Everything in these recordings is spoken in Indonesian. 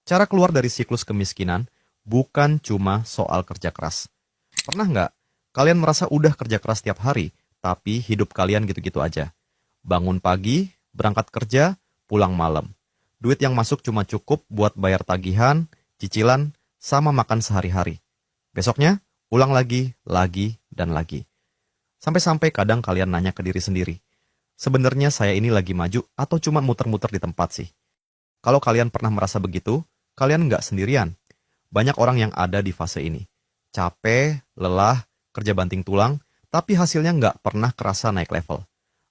Cara keluar dari siklus kemiskinan bukan cuma soal kerja keras. Pernah nggak kalian merasa udah kerja keras tiap hari, tapi hidup kalian gitu-gitu aja? Bangun pagi, berangkat kerja, pulang malam. Duit yang masuk cuma cukup buat bayar tagihan, cicilan, sama makan sehari-hari. Besoknya, ulang lagi, dan lagi. Sampai-sampai kadang kalian nanya ke diri sendiri, sebenarnya saya ini lagi maju atau cuma muter-muter di tempat sih? Kalau kalian pernah merasa begitu, kalian nggak sendirian. Banyak orang yang ada di fase ini. Capek, lelah, kerja banting tulang, tapi hasilnya nggak pernah kerasa naik level.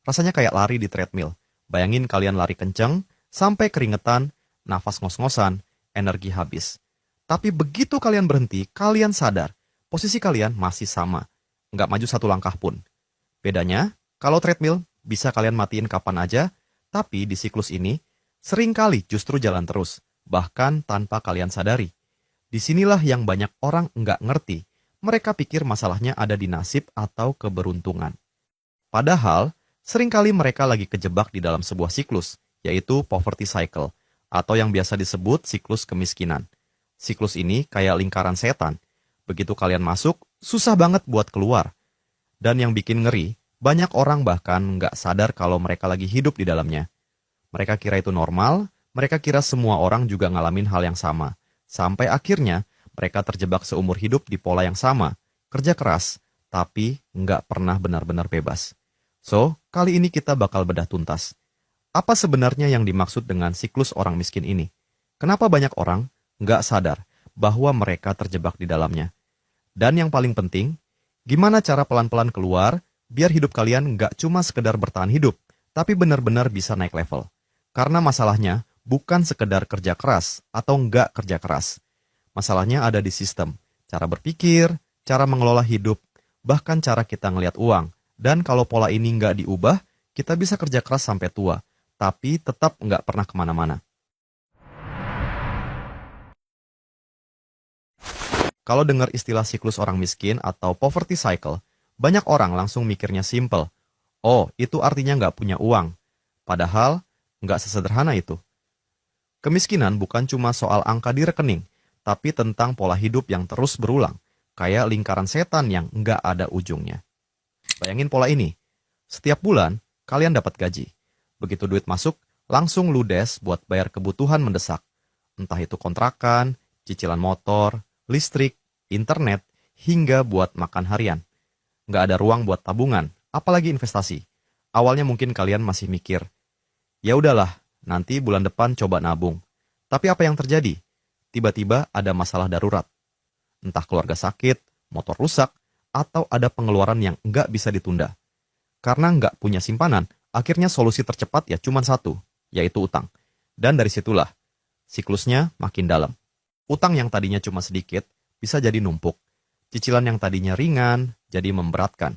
Rasanya kayak lari di treadmill. Bayangin kalian lari kenceng, sampai keringetan, nafas ngos-ngosan, energi habis. Tapi begitu kalian berhenti, kalian sadar, posisi kalian masih sama. Nggak maju satu langkah pun. Bedanya, kalau treadmill bisa kalian matiin kapan aja, tapi di siklus ini, seringkali justru jalan terus, bahkan tanpa kalian sadari. Disinilah yang banyak orang nggak ngerti. Mereka pikir masalahnya ada di nasib atau keberuntungan. Padahal, seringkali mereka lagi kejebak di dalam sebuah siklus, yaitu poverty cycle, atau yang biasa disebut siklus kemiskinan. Siklus ini kayak lingkaran setan. Begitu kalian masuk, susah banget buat keluar. Dan yang bikin ngeri, banyak orang bahkan nggak sadar kalau mereka lagi hidup di dalamnya. Mereka kira itu normal, mereka kira semua orang juga ngalamin hal yang sama. Sampai akhirnya, mereka terjebak seumur hidup di pola yang sama, kerja keras, tapi nggak pernah benar-benar bebas. So, kali ini kita bakal bedah tuntas. Apa sebenarnya yang dimaksud dengan siklus orang miskin ini? Kenapa banyak orang nggak sadar bahwa mereka terjebak di dalamnya? Dan yang paling penting, gimana cara pelan-pelan keluar biar hidup kalian nggak cuma sekedar bertahan hidup, tapi benar-benar bisa naik level. Karena masalahnya bukan sekedar kerja keras atau nggak kerja keras. Masalahnya ada di sistem, cara berpikir, cara mengelola hidup, bahkan cara kita ngelihat uang. Dan kalau pola ini nggak diubah, kita bisa kerja keras sampai tua, tapi tetap nggak pernah kemana-mana. Kalau dengar istilah siklus orang miskin atau poverty cycle, banyak orang langsung mikirnya simple. Oh, itu artinya nggak punya uang. Padahal, nggak sesederhana itu. Kemiskinan bukan cuma soal angka di rekening, tapi tentang pola hidup yang terus berulang, kayak lingkaran setan yang nggak ada ujungnya. Bayangin pola ini. Setiap bulan, kalian dapat gaji. Begitu duit masuk, langsung ludes buat bayar kebutuhan mendesak. Entah itu kontrakan, cicilan motor, listrik, internet, hingga buat makan harian. Nggak ada ruang buat tabungan, apalagi investasi. Awalnya mungkin kalian masih mikir, ya udahlah, nanti bulan depan coba nabung. Tapi apa yang terjadi? Tiba-tiba ada masalah darurat. Entah keluarga sakit, motor rusak, atau ada pengeluaran yang nggak bisa ditunda. Karena nggak punya simpanan, akhirnya solusi tercepat ya cuma satu, yaitu utang. Dan dari situlah, siklusnya makin dalam. Utang yang tadinya cuma sedikit, bisa jadi numpuk. Cicilan yang tadinya ringan, jadi memberatkan.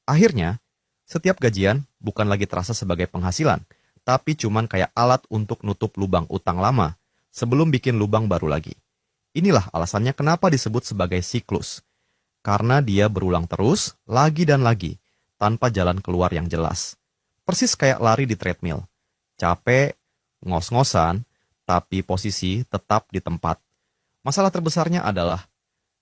Akhirnya, setiap gajian bukan lagi terasa sebagai penghasilan, tapi cuman kayak alat untuk nutup lubang utang lama, sebelum bikin lubang baru lagi. Inilah alasannya kenapa disebut sebagai siklus. Karena dia berulang terus, lagi dan lagi, tanpa jalan keluar yang jelas. Persis kayak lari di treadmill. Capek, ngos-ngosan, tapi posisi tetap di tempat. Masalah terbesarnya adalah,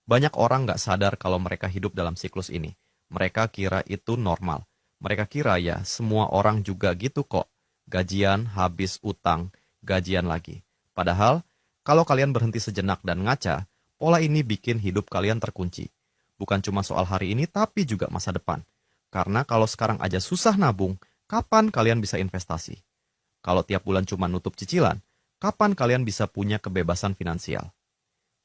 banyak orang nggak sadar kalau mereka hidup dalam siklus ini. Mereka kira itu normal. Mereka kira ya semua orang juga gitu kok. Gajian, habis utang, gajian lagi. Padahal, kalau kalian berhenti sejenak dan ngaca, pola ini bikin hidup kalian terkunci. Bukan cuma soal hari ini, tapi juga masa depan. Karena kalau sekarang aja susah nabung, kapan kalian bisa investasi? Kalau tiap bulan cuma nutup cicilan, kapan kalian bisa punya kebebasan finansial?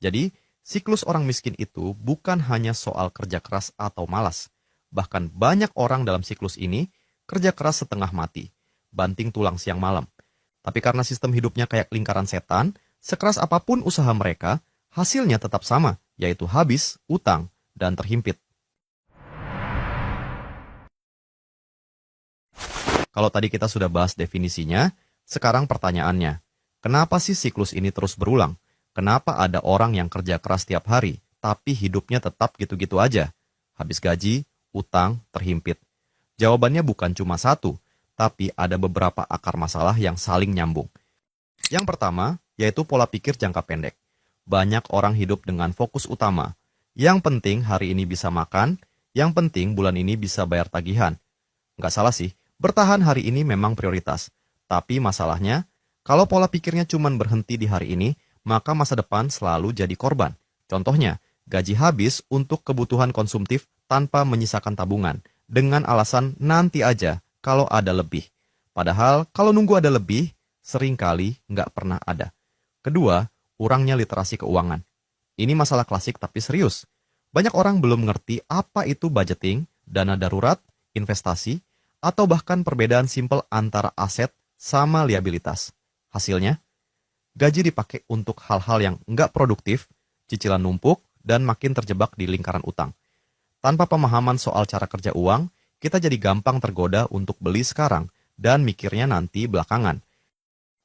Jadi, siklus orang miskin itu bukan hanya soal kerja keras atau malas. Bahkan banyak orang dalam siklus ini kerja keras setengah mati, banting tulang siang malam. Tapi karena sistem hidupnya kayak lingkaran setan, sekeras apapun usaha mereka, hasilnya tetap sama, yaitu habis, utang, dan terhimpit. Kalau tadi kita sudah bahas definisinya, sekarang pertanyaannya, kenapa sih siklus ini terus berulang? Kenapa ada orang yang kerja keras tiap hari, tapi hidupnya tetap gitu-gitu aja? Habis gaji, utang, terhimpit. Jawabannya bukan cuma satu, tapi ada beberapa akar masalah yang saling nyambung. Yang pertama, yaitu pola pikir jangka pendek. Banyak orang hidup dengan fokus utama. Yang penting hari ini bisa makan, yang penting bulan ini bisa bayar tagihan. Nggak salah sih, bertahan hari ini memang prioritas. Tapi masalahnya, kalau pola pikirnya cuma berhenti di hari ini, maka masa depan selalu jadi korban. Contohnya, gaji habis untuk kebutuhan konsumtif tanpa menyisakan tabungan, dengan alasan nanti aja kalau ada lebih. Padahal kalau nunggu ada lebih, seringkali nggak pernah ada. Kedua, kurangnya literasi keuangan. Ini masalah klasik tapi serius. Banyak orang belum mengerti apa itu budgeting, dana darurat, investasi, atau bahkan perbedaan simpel antara aset sama liabilitas. Hasilnya, gaji dipakai untuk hal-hal yang nggak produktif, cicilan numpuk, dan makin terjebak di lingkaran utang. Tanpa pemahaman soal cara kerja uang, kita jadi gampang tergoda untuk beli sekarang dan mikirnya nanti belakangan.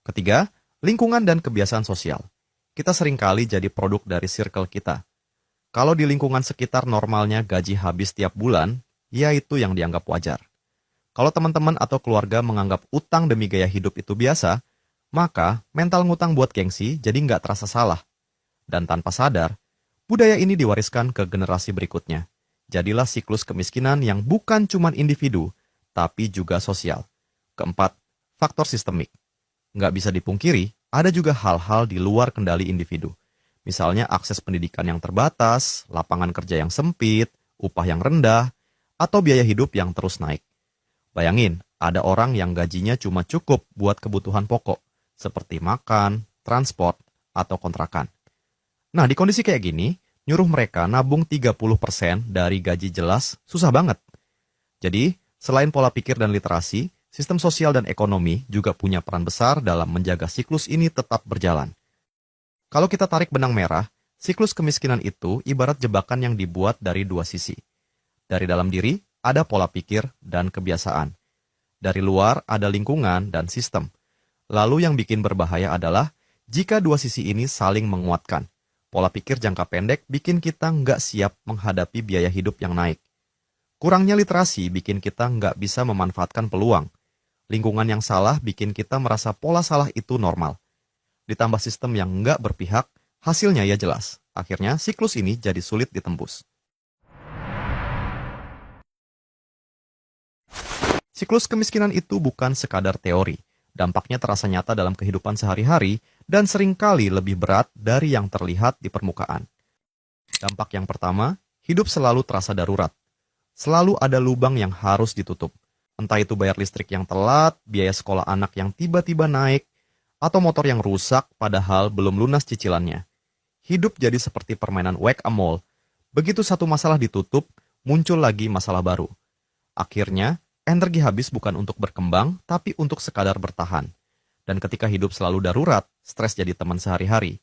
Ketiga, lingkungan dan kebiasaan sosial. Kita seringkali jadi produk dari circle kita. Kalau di lingkungan sekitar normalnya gaji habis tiap bulan, ya itu yang dianggap wajar. Kalau teman-teman atau keluarga menganggap utang demi gaya hidup itu biasa, maka mental ngutang buat gengsi jadi nggak terasa salah. Dan tanpa sadar, budaya ini diwariskan ke generasi berikutnya. Jadilah siklus kemiskinan yang bukan cuma individu, tapi juga sosial. Keempat, faktor sistemik. Nggak bisa dipungkiri, ada juga hal-hal di luar kendali individu. Misalnya akses pendidikan yang terbatas, lapangan kerja yang sempit, upah yang rendah, atau biaya hidup yang terus naik. Bayangin, ada orang yang gajinya cuma cukup buat kebutuhan pokok, seperti makan, transport, atau kontrakan. Nah, di kondisi kayak gini, nyuruh mereka nabung 30% dari gaji jelas susah banget. Jadi, selain pola pikir dan literasi, sistem sosial dan ekonomi juga punya peran besar dalam menjaga siklus ini tetap berjalan. Kalau kita tarik benang merah, siklus kemiskinan itu ibarat jebakan yang dibuat dari dua sisi. Dari dalam diri, ada pola pikir dan kebiasaan. Dari luar, ada lingkungan dan sistem. Lalu yang bikin berbahaya adalah jika dua sisi ini saling menguatkan. Pola pikir jangka pendek bikin kita nggak siap menghadapi biaya hidup yang naik. Kurangnya literasi bikin kita nggak bisa memanfaatkan peluang. Lingkungan yang salah bikin kita merasa pola salah itu normal. Ditambah sistem yang nggak berpihak, hasilnya ya jelas. Akhirnya siklus ini jadi sulit ditembus. Siklus kemiskinan itu bukan sekadar teori. Dampaknya terasa nyata dalam kehidupan sehari-hari dan seringkali lebih berat dari yang terlihat di permukaan. Dampak yang pertama, hidup selalu terasa darurat. Selalu ada lubang yang harus ditutup. Entah itu bayar listrik yang telat, biaya sekolah anak yang tiba-tiba naik, atau motor yang rusak padahal belum lunas cicilannya. Hidup jadi seperti permainan whack-a-mole. Begitu satu masalah ditutup, muncul lagi masalah baru. Akhirnya, energi habis bukan untuk berkembang, tapi untuk sekadar bertahan. Dan ketika hidup selalu darurat, stres jadi teman sehari-hari.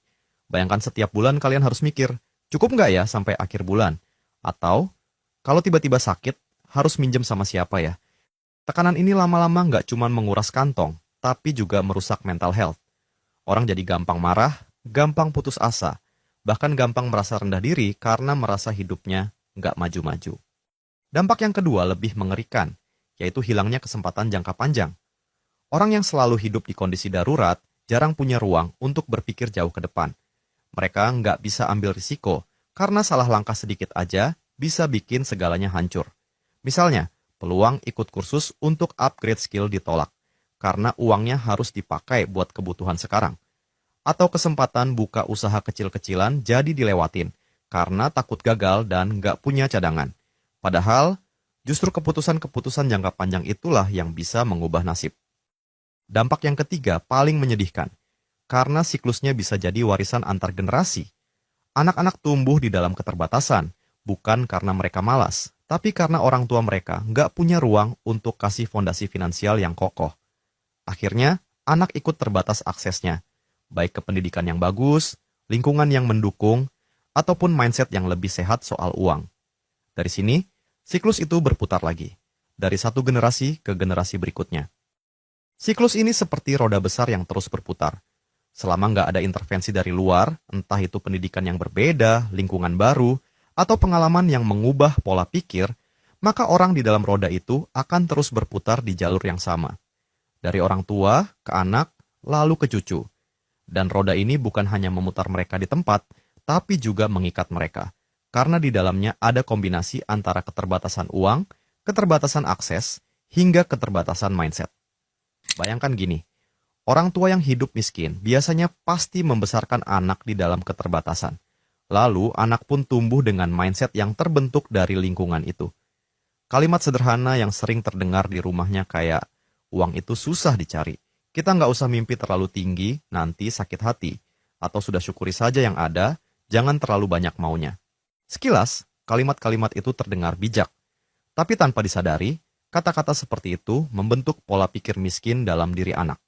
Bayangkan setiap bulan kalian harus mikir, cukup nggak ya sampai akhir bulan? Atau, kalau tiba-tiba sakit, harus minjem sama siapa ya? Tekanan ini lama-lama nggak cuma menguras kantong, tapi juga merusak mental health. Orang jadi gampang marah, gampang putus asa, bahkan gampang merasa rendah diri karena merasa hidupnya nggak maju-maju. Dampak yang kedua lebih mengerikan, yaitu hilangnya kesempatan jangka panjang. Orang yang selalu hidup di kondisi darurat jarang punya ruang untuk berpikir jauh ke depan. Mereka nggak bisa ambil risiko, karena salah langkah sedikit aja bisa bikin segalanya hancur. Misalnya, peluang ikut kursus untuk upgrade skill ditolak, karena uangnya harus dipakai buat kebutuhan sekarang. Atau kesempatan buka usaha kecil-kecilan jadi dilewatin, karena takut gagal dan nggak punya cadangan. Padahal, justru keputusan-keputusan jangka panjang itulah yang bisa mengubah nasib. Dampak yang ketiga paling menyedihkan, karena siklusnya bisa jadi warisan antar generasi. Anak-anak tumbuh di dalam keterbatasan, bukan karena mereka malas, tapi karena orang tua mereka nggak punya ruang untuk kasih fondasi finansial yang kokoh. Akhirnya, anak ikut terbatas aksesnya, baik ke pendidikan yang bagus, lingkungan yang mendukung, ataupun mindset yang lebih sehat soal uang. Dari sini, siklus itu berputar lagi, dari satu generasi ke generasi berikutnya. Siklus ini seperti roda besar yang terus berputar. Selama nggak ada intervensi dari luar, entah itu pendidikan yang berbeda, lingkungan baru, atau pengalaman yang mengubah pola pikir, maka orang di dalam roda itu akan terus berputar di jalur yang sama. Dari orang tua ke anak, lalu ke cucu. Dan roda ini bukan hanya memutar mereka di tempat, tapi juga mengikat mereka. Karena di dalamnya ada kombinasi antara keterbatasan uang, keterbatasan akses, hingga keterbatasan mindset. Bayangkan gini, orang tua yang hidup miskin biasanya pasti membesarkan anak di dalam keterbatasan. Lalu anak pun tumbuh dengan mindset yang terbentuk dari lingkungan itu. Kalimat sederhana yang sering terdengar di rumahnya kayak, uang itu susah dicari. Kita nggak usah mimpi terlalu tinggi, nanti sakit hati. Atau sudah syukuri saja yang ada, jangan terlalu banyak maunya. Sekilas, kalimat-kalimat itu terdengar bijak. Tapi tanpa disadari, kata-kata seperti itu membentuk pola pikir miskin dalam diri anak.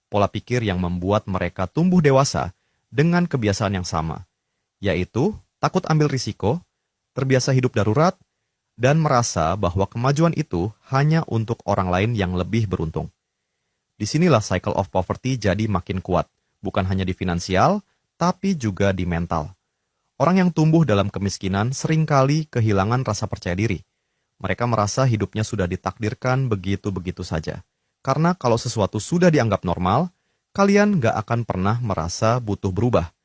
Pola pikir yang membuat mereka tumbuh dewasa dengan kebiasaan yang sama, yaitu takut ambil risiko, terbiasa hidup darurat, dan merasa bahwa kemajuan itu hanya untuk orang lain yang lebih beruntung. Disinilah cycle of poverty jadi makin kuat, bukan hanya di finansial, tapi juga di mental. Orang yang tumbuh dalam kemiskinan seringkali kehilangan rasa percaya diri. Mereka merasa hidupnya sudah ditakdirkan begitu-begitu saja. Karena kalau sesuatu sudah dianggap normal, kalian nggak akan pernah merasa butuh berubah.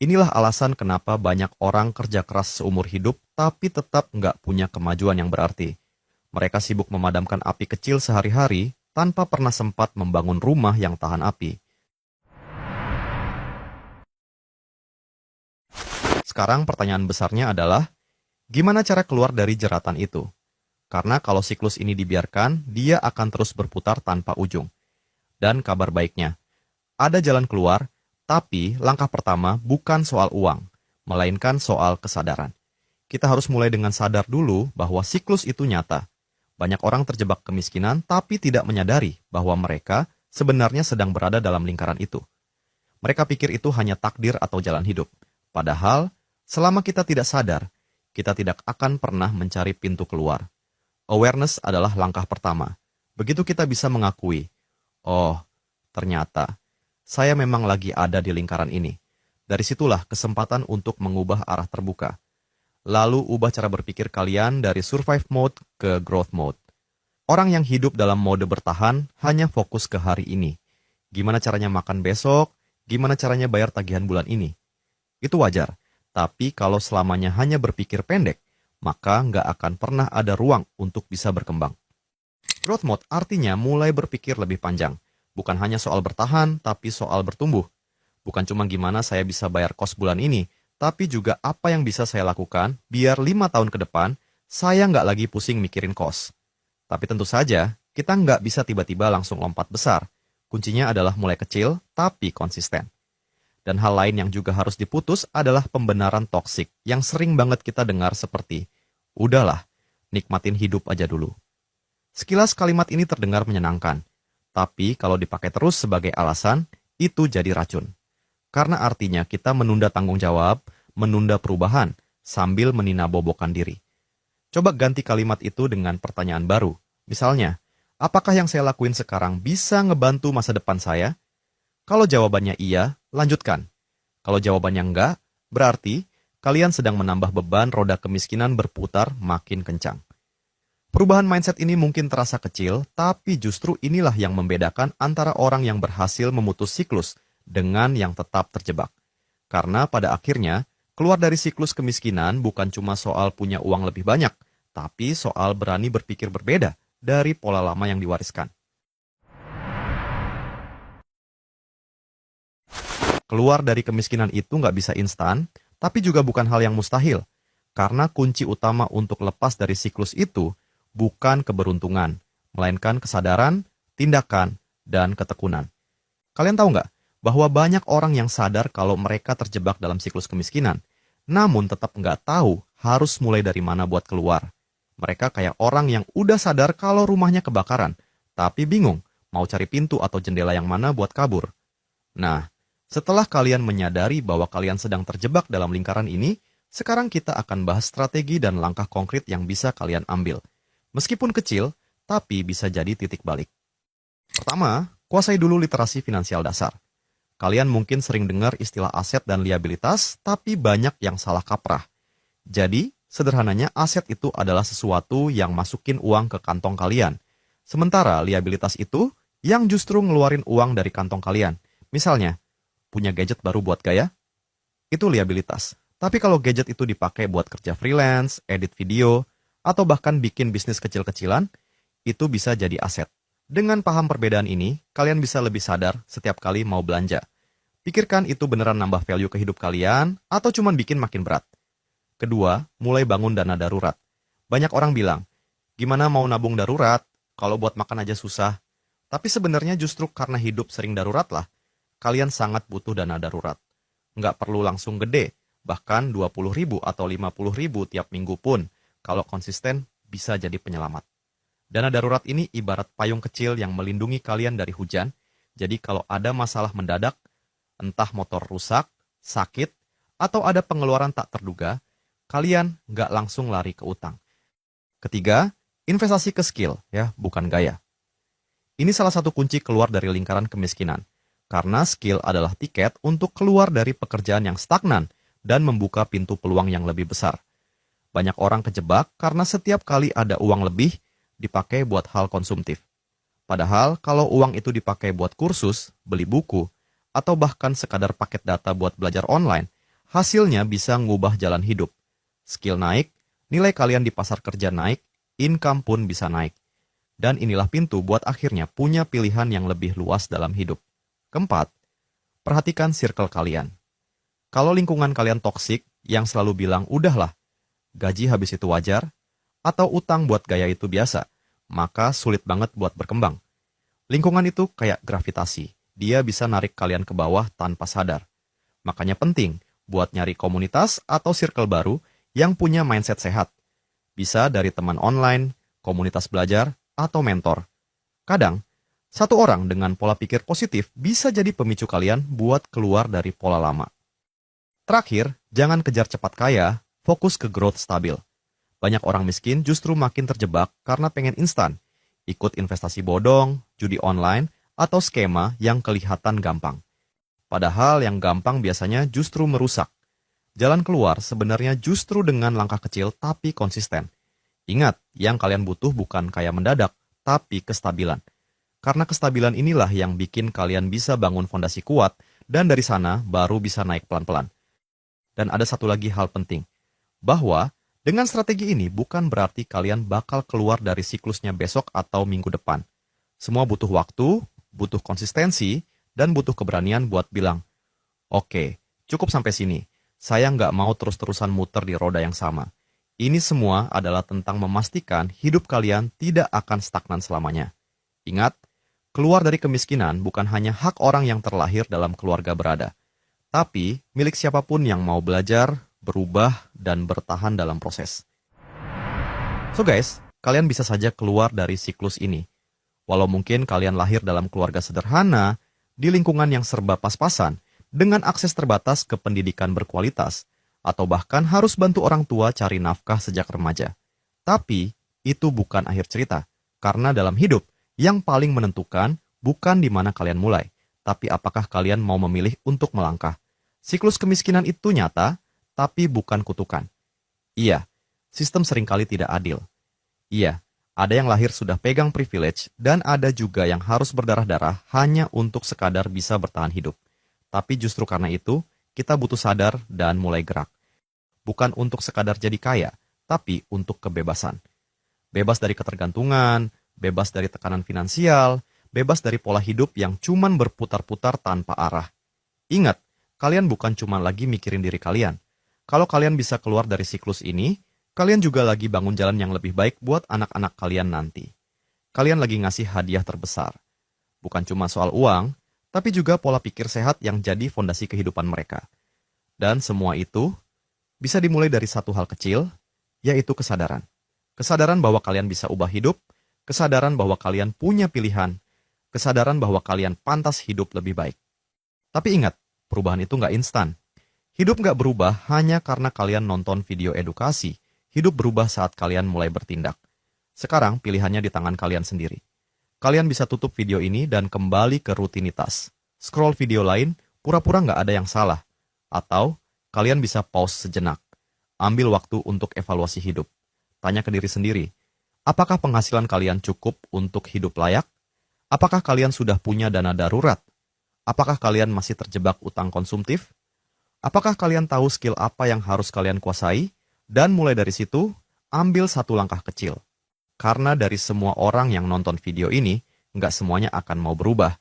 Inilah alasan kenapa banyak orang kerja keras seumur hidup tapi tetap nggak punya kemajuan yang berarti. Mereka sibuk memadamkan api kecil sehari-hari tanpa pernah sempat membangun rumah yang tahan api. Sekarang pertanyaan besarnya adalah, gimana cara keluar dari jeratan itu? Karena kalau siklus ini dibiarkan, dia akan terus berputar tanpa ujung. Dan kabar baiknya, ada jalan keluar. Tapi langkah pertama bukan soal uang, melainkan soal kesadaran. Kita harus mulai dengan sadar dulu bahwa siklus itu nyata. Banyak orang terjebak kemiskinan tapi tidak menyadari bahwa mereka sebenarnya sedang berada dalam lingkaran itu. Mereka pikir itu hanya takdir atau jalan hidup. Padahal, selama kita tidak sadar, kita tidak akan pernah mencari pintu keluar. Awareness adalah langkah pertama. Begitu kita bisa mengakui, oh, ternyata saya memang lagi ada di lingkaran ini. Dari situlah kesempatan untuk mengubah arah terbuka. Lalu ubah cara berpikir kalian dari survive mode ke growth mode. Orang yang hidup dalam mode bertahan hanya fokus ke hari ini. Gimana caranya makan besok, gimana caranya bayar tagihan bulan ini. Itu wajar, tapi kalau selamanya hanya berpikir pendek, maka nggak akan pernah ada ruang untuk bisa berkembang. Growth mode artinya mulai berpikir lebih panjang. Bukan hanya soal bertahan, tapi soal bertumbuh. Bukan cuma gimana saya bisa bayar kos bulan ini, tapi juga apa yang bisa saya lakukan biar 5 tahun ke depan, saya nggak lagi pusing mikirin kos. Tapi tentu saja, kita nggak bisa tiba-tiba langsung lompat besar. Kuncinya adalah mulai kecil, tapi konsisten. Dan hal lain yang juga harus diputus adalah pembenaran toksik yang sering banget kita dengar seperti, udahlah, nikmatin hidup aja dulu. Sekilas kalimat ini terdengar menyenangkan. Tapi kalau dipakai terus sebagai alasan, itu jadi racun. Karena artinya kita menunda tanggung jawab, menunda perubahan, sambil meninabobokan diri. Coba ganti kalimat itu dengan pertanyaan baru. Misalnya, apakah yang saya lakuin sekarang bisa ngebantu masa depan saya? Kalau jawabannya iya, lanjutkan. Kalau jawabannya enggak, berarti kalian sedang menambah beban roda kemiskinan berputar makin kencang. Perubahan mindset ini mungkin terasa kecil, tapi justru inilah yang membedakan antara orang yang berhasil memutus siklus dengan yang tetap terjebak. Karena pada akhirnya, keluar dari siklus kemiskinan bukan cuma soal punya uang lebih banyak, tapi soal berani berpikir berbeda dari pola lama yang diwariskan. Keluar dari kemiskinan itu nggak bisa instan, tapi juga bukan hal yang mustahil. Karena kunci utama untuk lepas dari siklus itu bukan keberuntungan, melainkan kesadaran, tindakan, dan ketekunan. Kalian tahu nggak bahwa banyak orang yang sadar kalau mereka terjebak dalam siklus kemiskinan, namun tetap nggak tahu harus mulai dari mana buat keluar. Mereka kayak orang yang udah sadar kalau rumahnya kebakaran, tapi bingung mau cari pintu atau jendela yang mana buat kabur. Nah, setelah kalian menyadari bahwa kalian sedang terjebak dalam lingkaran ini, sekarang kita akan bahas strategi dan langkah konkret yang bisa kalian ambil. Meskipun kecil, tapi bisa jadi titik balik. Pertama, kuasai dulu literasi finansial dasar. Kalian mungkin sering dengar istilah aset dan liabilitas, tapi banyak yang salah kaprah. Jadi, sederhananya aset itu adalah sesuatu yang masukin uang ke kantong kalian. Sementara liabilitas itu yang justru ngeluarin uang dari kantong kalian. Misalnya, punya gadget baru buat gaya? Itu liabilitas. Tapi kalau gadget itu dipakai buat kerja freelance, edit video, atau bahkan bikin bisnis kecil-kecilan, itu bisa jadi aset. Dengan paham perbedaan ini, kalian bisa lebih sadar setiap kali mau belanja. Pikirkan itu beneran nambah value ke hidup kalian, atau cuman bikin makin berat. Kedua, mulai bangun dana darurat. Banyak orang bilang, gimana mau nabung darurat, kalau buat makan aja susah. Tapi sebenarnya justru karena hidup sering darurat lah, kalian sangat butuh dana darurat. Nggak perlu langsung gede, bahkan 20.000 atau 50.000 tiap minggu pun, kalau konsisten bisa jadi penyelamat. Dana darurat ini ibarat payung kecil yang melindungi kalian dari hujan, jadi kalau ada masalah mendadak, entah motor rusak, sakit, atau ada pengeluaran tak terduga, kalian nggak langsung lari ke utang. Ketiga, investasi ke skill, ya, bukan gaya. Ini salah satu kunci keluar dari lingkaran kemiskinan, karena skill adalah tiket untuk keluar dari pekerjaan yang stagnan dan membuka pintu peluang yang lebih besar. Banyak orang kejebak karena setiap kali ada uang lebih, dipakai buat hal konsumtif. Padahal kalau uang itu dipakai buat kursus, beli buku, atau bahkan sekadar paket data buat belajar online, hasilnya bisa ngubah jalan hidup. Skill naik, nilai kalian di pasar kerja naik, income pun bisa naik. Dan inilah pintu buat akhirnya punya pilihan yang lebih luas dalam hidup. Keempat, perhatikan circle kalian. Kalau lingkungan kalian toksik yang selalu bilang, udahlah, gaji habis itu wajar, atau utang buat gaya itu biasa, maka sulit banget buat berkembang. Lingkungan itu kayak gravitasi. Dia bisa narik kalian ke bawah tanpa sadar. Makanya penting buat nyari komunitas atau circle baru yang punya mindset sehat. Bisa dari teman online, komunitas belajar, atau mentor. Kadang, satu orang dengan pola pikir positif bisa jadi pemicu kalian buat keluar dari pola lama. Terakhir, jangan kejar cepat kaya, fokus ke growth stabil. Banyak orang miskin justru makin terjebak karena pengen instan. Ikut investasi bodong, judi online, atau skema yang kelihatan gampang. Padahal yang gampang biasanya justru merusak. Jalan keluar sebenarnya justru dengan langkah kecil tapi konsisten. Ingat, yang kalian butuh bukan kaya mendadak, tapi kestabilan. Karena kestabilan inilah yang bikin kalian bisa bangun fondasi kuat, dan dari sana baru bisa naik pelan-pelan. Dan ada satu lagi hal penting, bahwa dengan strategi ini bukan berarti kalian bakal keluar dari siklusnya besok atau minggu depan. Semua butuh waktu, butuh konsistensi, dan butuh keberanian buat bilang, oke, cukup sampai sini. Saya nggak mau terus-terusan muter di roda yang sama. Ini semua adalah tentang memastikan hidup kalian tidak akan stagnan selamanya. Ingat, keluar dari kemiskinan bukan hanya hak orang yang terlahir dalam keluarga berada, tapi milik siapapun yang mau belajar, berubah, dan bertahan dalam proses. So guys, kalian bisa saja keluar dari siklus ini. Walau mungkin kalian lahir dalam keluarga sederhana, di lingkungan yang serba pas-pasan, dengan akses terbatas ke pendidikan berkualitas, atau bahkan harus bantu orang tua cari nafkah sejak remaja. Tapi, itu bukan akhir cerita, karena dalam hidup, yang paling menentukan bukan di mana kalian mulai, tapi apakah kalian mau memilih untuk melangkah. Siklus kemiskinan itu nyata, tapi bukan kutukan. Iya, sistem seringkali tidak adil. Iya, ada yang lahir sudah pegang privilege, dan ada juga yang harus berdarah-darah hanya untuk sekadar bisa bertahan hidup. Tapi justru karena itu, kita butuh sadar dan mulai gerak. Bukan untuk sekadar jadi kaya, tapi untuk kebebasan. Bebas dari ketergantungan, bebas dari tekanan finansial, bebas dari pola hidup yang cuman berputar-putar tanpa arah. Ingat, kalian bukan cuma lagi mikirin diri kalian. Kalau kalian bisa keluar dari siklus ini, kalian juga lagi bangun jalan yang lebih baik buat anak-anak kalian nanti. Kalian lagi ngasih hadiah terbesar. Bukan cuma soal uang, tapi juga pola pikir sehat yang jadi fondasi kehidupan mereka. Dan semua itu bisa dimulai dari satu hal kecil, yaitu kesadaran. Kesadaran bahwa kalian bisa ubah hidup, kesadaran bahwa kalian punya pilihan, kesadaran bahwa kalian pantas hidup lebih baik. Tapi ingat, perubahan itu nggak instan. Hidup nggak berubah hanya karena kalian nonton video edukasi. Hidup berubah saat kalian mulai bertindak. Sekarang pilihannya di tangan kalian sendiri. Kalian bisa tutup video ini dan kembali ke rutinitas. Scroll video lain, pura-pura nggak ada yang salah. Atau kalian bisa pause sejenak. Ambil waktu untuk evaluasi hidup. Tanya ke diri sendiri, apakah penghasilan kalian cukup untuk hidup layak? Apakah kalian sudah punya dana darurat? Apakah kalian masih terjebak utang konsumtif? Apakah kalian tahu skill apa yang harus kalian kuasai? Dan mulai dari situ, ambil satu langkah kecil. Karena dari semua orang yang nonton video ini, nggak semuanya akan mau berubah.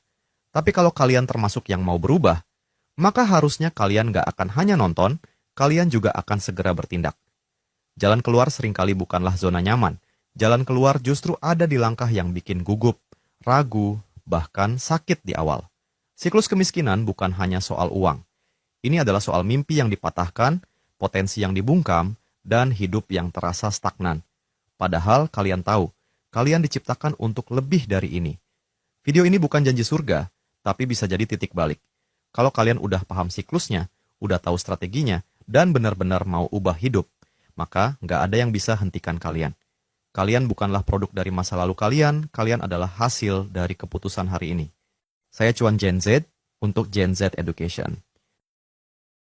Tapi kalau kalian termasuk yang mau berubah, maka harusnya kalian nggak akan hanya nonton, kalian juga akan segera bertindak. Jalan keluar seringkali bukanlah zona nyaman. Jalan keluar justru ada di langkah yang bikin gugup, ragu, bahkan sakit di awal. Siklus kemiskinan bukan hanya soal uang. Ini adalah soal mimpi yang dipatahkan, potensi yang dibungkam, dan hidup yang terasa stagnan. Padahal kalian tahu, kalian diciptakan untuk lebih dari ini. Video ini bukan janji surga, tapi bisa jadi titik balik. Kalau kalian udah paham siklusnya, udah tahu strateginya, dan benar-benar mau ubah hidup, maka nggak ada yang bisa hentikan kalian. Kalian bukanlah produk dari masa lalu kalian adalah hasil dari keputusan hari ini. Saya Cuan Gen Z untuk Gen Z Education.